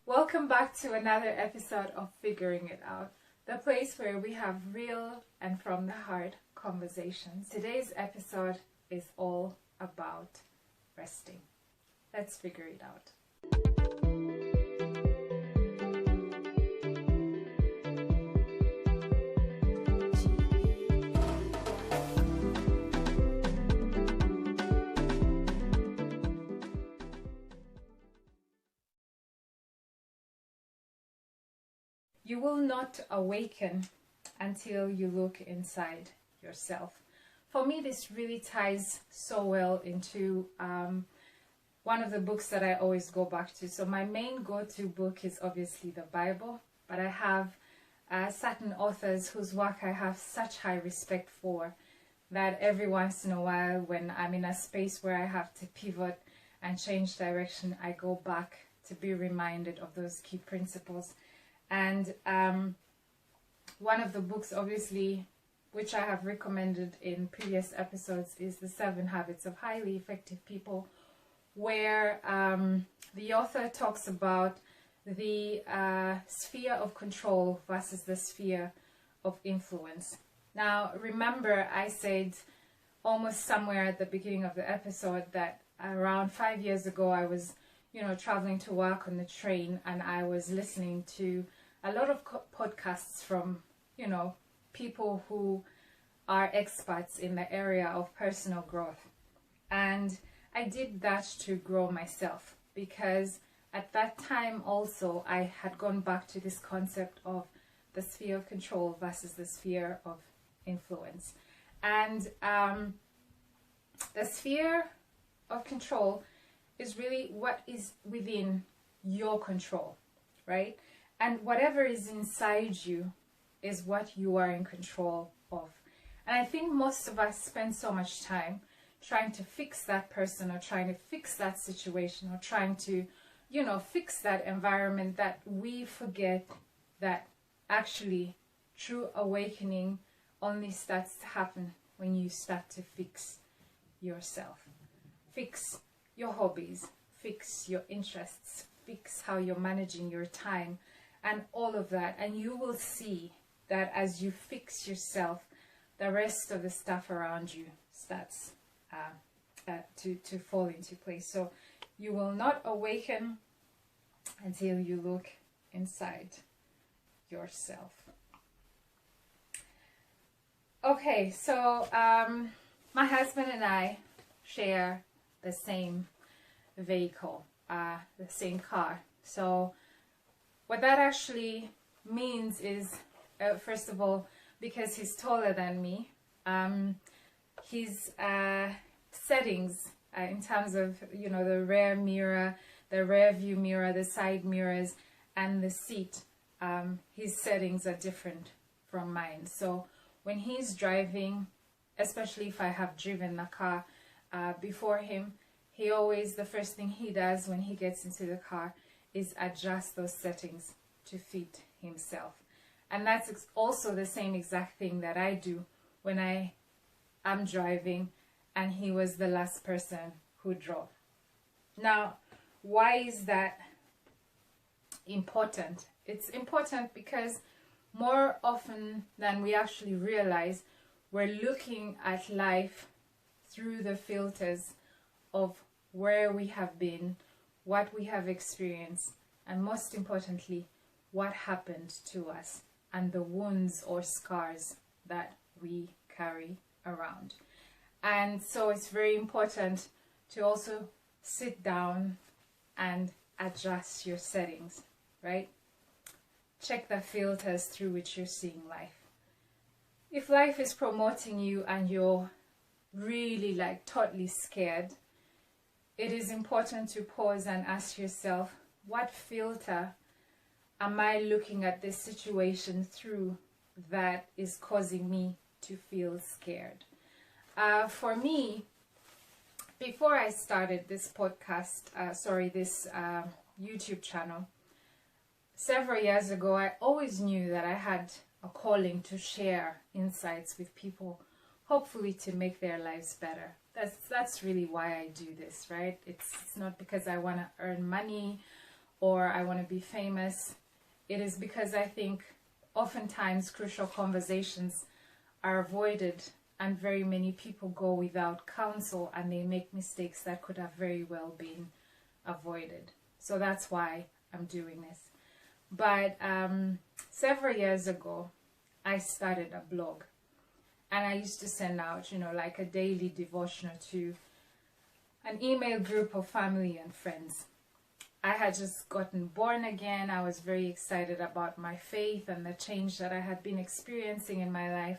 Welcome back to another episode of Figuring It Out, the place where we have real and from the heart conversations. Today's episode is all about resting. Let's figure it out. You will not awaken until you look inside yourself. For me, this really ties so well into one of the books that I always go back to. So my main go-to book is obviously the Bible, but I have certain authors whose work I have such high respect for that every once in a while when I'm in a space where I have to pivot and change direction, I go back to be reminded of those key principles. And one of the books, obviously, which I have recommended in previous episodes, is The 7 Habits of Highly Effective People, where the author talks about the sphere of control versus the sphere of influence. Now, remember, I said almost somewhere at the beginning of the episode that around 5 years ago, I was, traveling to work on the train, and I was listening to a lot of podcasts from, people who are experts in the area of personal growth. And I did that to grow myself, because at that time also I had gone back to this concept of the sphere of control versus the sphere of influence. And the sphere of control is really what is within your control, right? And whatever is inside you is what you are in control of. And I think most of us spend so much time trying to fix that person, or trying to fix that situation, or trying to, fix that environment, that we forget that actually true awakening only starts to happen when you start to fix yourself. Fix your hobbies, fix your interests, fix how you're managing your time, and all of that. And you will see that as you fix yourself, the rest of the stuff around you starts to fall into place. So you will not awaken until you look inside yourself. Okay, so my husband and I share the same vehicle, the same car. So what that actually means is, first of all, because he's taller than me, his settings in terms of, the rear mirror, the rear view mirror, the side mirrors, and the seat, his settings are different from mine. So when he's driving, especially if I have driven the car before him, the first thing he does when he gets into the car is adjust those settings to fit himself. And that's also the same exact thing that I do when I am driving, and he was the last person who drove. Now, why is that important? It's important because more often than we actually realize, we're looking at life through the filters of where we have been, what we have experienced, and most importantly, what happened to us, and the wounds or scars that we carry around. And so it's very important to also sit down and adjust your settings, right? Check the filters through which you're seeing life. If life is promoting you and you're really totally scared, it is important to pause and ask yourself, what filter am I looking at this situation through that is causing me to feel scared? For me, before I started this this YouTube channel, several years ago, I always knew that I had a calling to share insights with people, hopefully to make their lives better. That's really why I do this, right? It's not because I want to earn money or I want to be famous. It is because I think oftentimes crucial conversations are avoided, and very many people go without counsel and they make mistakes that could have very well been avoided. So that's why I'm doing this. But several years ago, I started a blog, and I used to send out, like a daily devotional to an email group of family and friends. I had just gotten born again. I was very excited about my faith and the change that I had been experiencing in my life.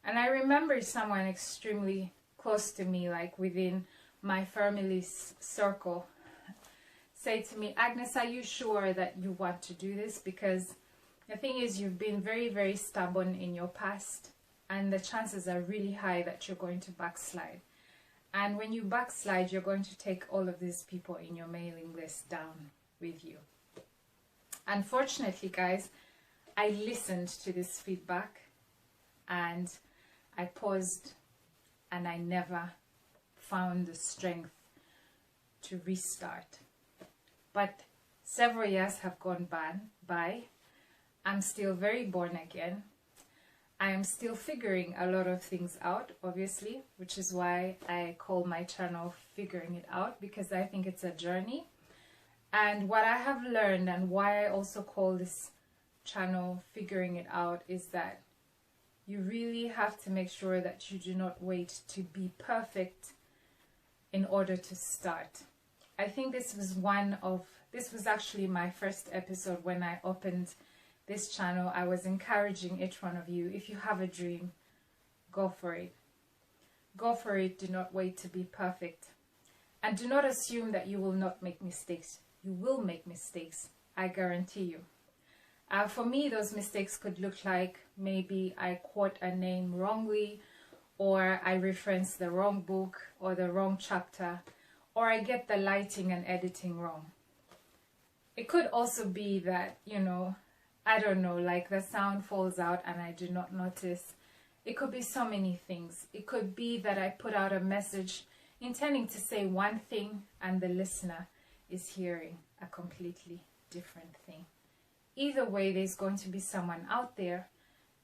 And I remember someone extremely close to me, like within my family's circle, say to me, Agnes, are you sure that you want to do this? Because the thing is, you've been very, very stubborn in your past, and the chances are really high that you're going to backslide. And when you backslide, you're going to take all of these people in your mailing list down with you. Unfortunately, guys, I listened to this feedback and I paused, and I never found the strength to restart. But several years have gone by. I'm still very born again. I am still figuring a lot of things out, obviously, which is why I call my channel Figuring It Out, because I think it's a journey. And what I have learned, and why I also call this channel Figuring It Out, is that you really have to make sure that you do not wait to be perfect in order to start. I think this was actually my first episode when I opened this channel. I was encouraging each one of you, if you have a dream, go for it. Go for it. Do not wait to be perfect. And do not assume that you will not make mistakes. You will make mistakes, I guarantee you. For me, those mistakes could look like maybe I quote a name wrongly, or I reference the wrong book or the wrong chapter, or I get the lighting and editing wrong. It could also be that, I don't know, like the sound falls out and I do not notice. It could be so many things. It could be that I put out a message intending to say one thing and the listener is hearing a completely different thing. Either way, there's going to be someone out there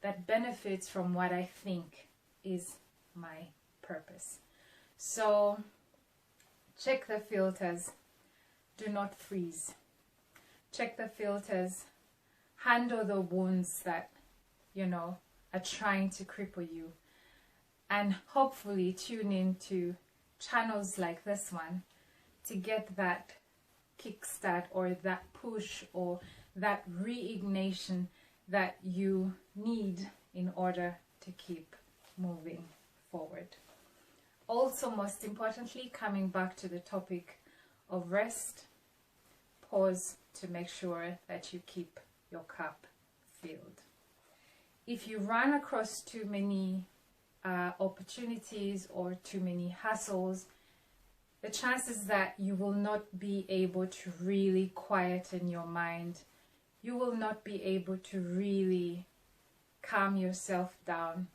that benefits from what I think is my purpose. So check the filters. Do not freeze. Check the filters. Handle the wounds that, are trying to cripple you. And hopefully tune into channels like this one to get that kickstart or that push or that reignation that you need in order to keep moving forward. Also, most importantly, coming back to the topic of rest, pause to make sure that you keep your cup filled. If you run across too many opportunities or too many hassles, the chances that you will not be able to really quieten your mind, you will not be able to really calm yourself down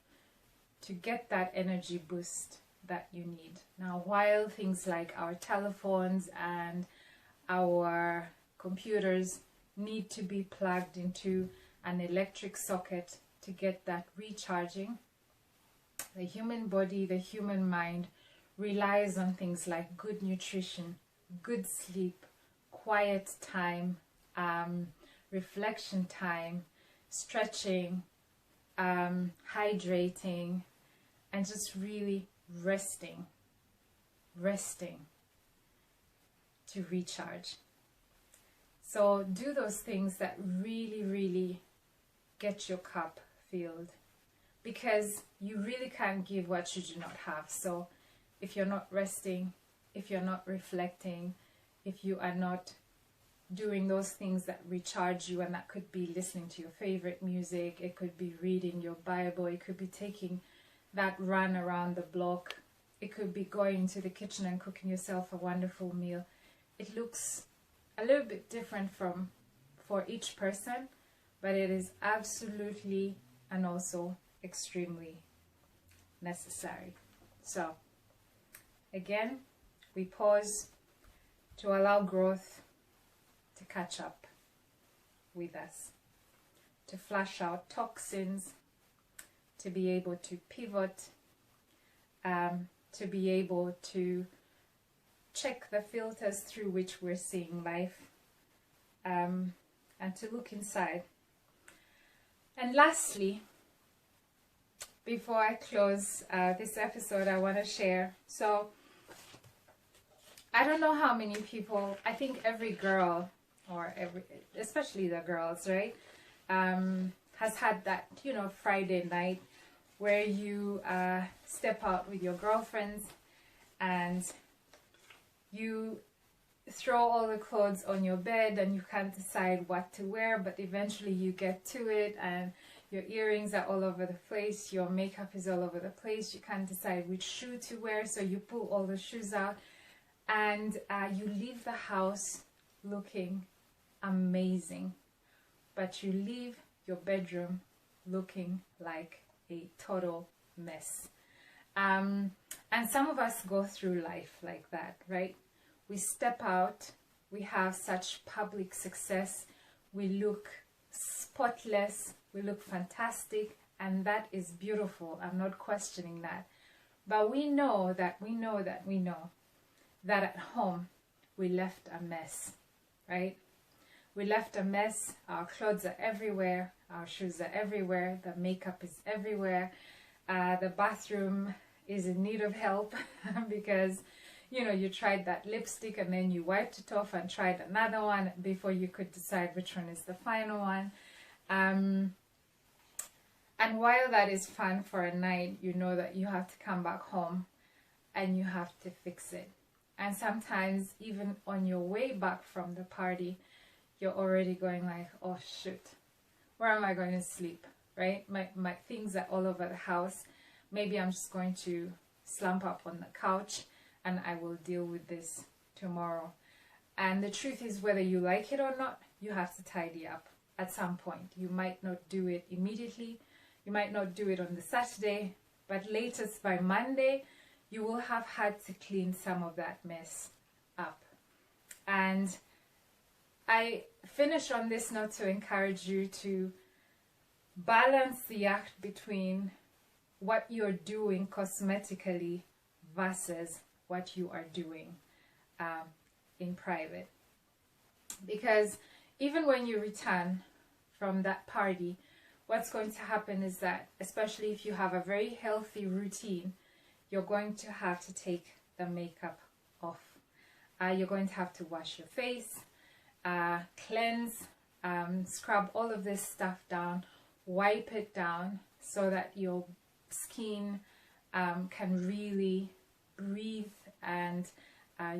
to get that energy boost that you need. Now, while things like our telephones and our computers need to be plugged into an electric socket to get that recharging, the human body, the human mind relies on things like good nutrition, good sleep, quiet time, reflection time, stretching, hydrating, and just really resting to recharge. So do those things that really, really get your cup filled, because you really can't give what you do not have. So if you're not resting, if you're not reflecting, if you are not doing those things that recharge you, and that could be listening to your favorite music, it could be reading your Bible, it could be taking that run around the block, it could be going into the kitchen and cooking yourself a wonderful meal. It looks a little bit different for each person, but it is absolutely and also extremely necessary. So again, we pause to allow growth to catch up with us, to flush out toxins, to be able to pivot, to be able to check the filters through which we're seeing life, and to look inside. And lastly, before I close this episode, I want to share. So, I don't know how many people, I think every girl, or especially the girls, right, has had that, Friday night where you step out with your girlfriends and you throw all the clothes on your bed and you can't decide what to wear, but eventually you get to it and your earrings are all over the place, your makeup is all over the place, you can't decide which shoe to wear, so you pull all the shoes out and you leave the house looking amazing, but you leave your bedroom looking like a total mess. And some of us go through life like that, right? We step out, we have such public success, we look spotless, we look fantastic, and that is beautiful. I'm not questioning that. But we know that at home we left a mess, right? We left a mess. Our clothes are everywhere, our shoes are everywhere, the makeup is everywhere, the bathroom is in need of help because you tried that lipstick and then you wiped it off and tried another one before you could decide which one is the final one. And while that is fun for a night, you know that you have to come back home and you have to fix it. And sometimes even on your way back from the party, you're already going like, oh shoot, where am I going to sleep, right? My things are all over the house. Maybe I'm just going to slump up on the couch and I will deal with this tomorrow. And the truth is, whether you like it or not, you have to tidy up at some point. You might not do it immediately. You might not do it on the Saturday, but latest by Monday, you will have had to clean some of that mess up. And I finish on this note to encourage you to balance the act between what you're doing cosmetically versus what you are doing in private. Because even when you return from that party, what's going to happen is that, especially if you have a very healthy routine, you're going to have to take the makeup off. You're going to have to wash your face, cleanse, scrub all of this stuff down, wipe it down so that your skin can really breathe and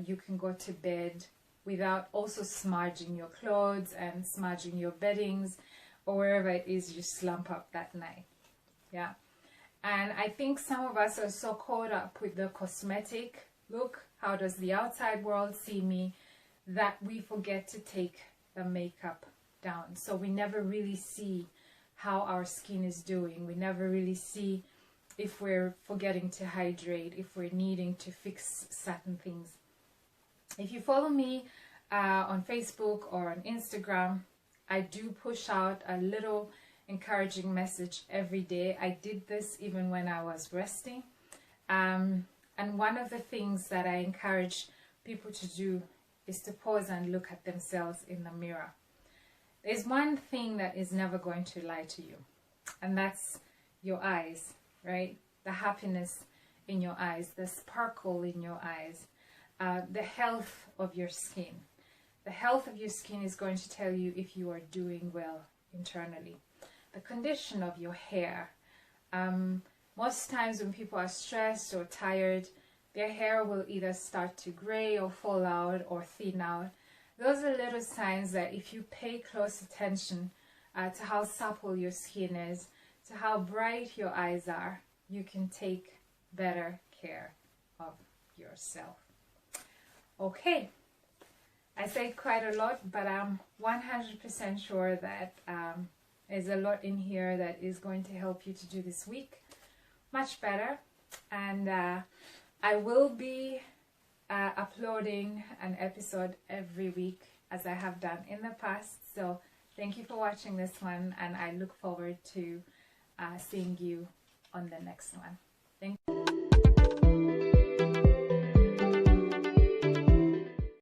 you can go to bed without also smudging your clothes and smudging your beddings or wherever it is you slump up that night. Yeah. And I think some of us are so caught up with the cosmetic look, how does the outside world see me, that we forget to take the makeup down. So we never really see how our skin is doing. We never really see if we're forgetting to hydrate, if we're needing to fix certain things. If you follow me on Facebook or on Instagram, I do push out a little encouraging message every day. I did this even when I was resting. And one of the things that I encourage people to do is to pause and look at themselves in the mirror. There's one thing that is never going to lie to you, and that's your eyes, right? The happiness in your eyes, the sparkle in your eyes, the health of your skin. The health of your skin is going to tell you if you are doing well internally. The condition of your hair. Most times when people are stressed or tired, their hair will either start to gray or fall out or thin out. Those are little signs that if you pay close attention to how supple your skin is, to how bright your eyes are, you can take better care of yourself. Okay, I say quite a lot, but I'm 100% sure that there's a lot in here that is going to help you to do this week much better. And I will be uploading an episode every week as I have done in the past. So thank you for watching this one, and I look forward to seeing you on the next one. Thank you.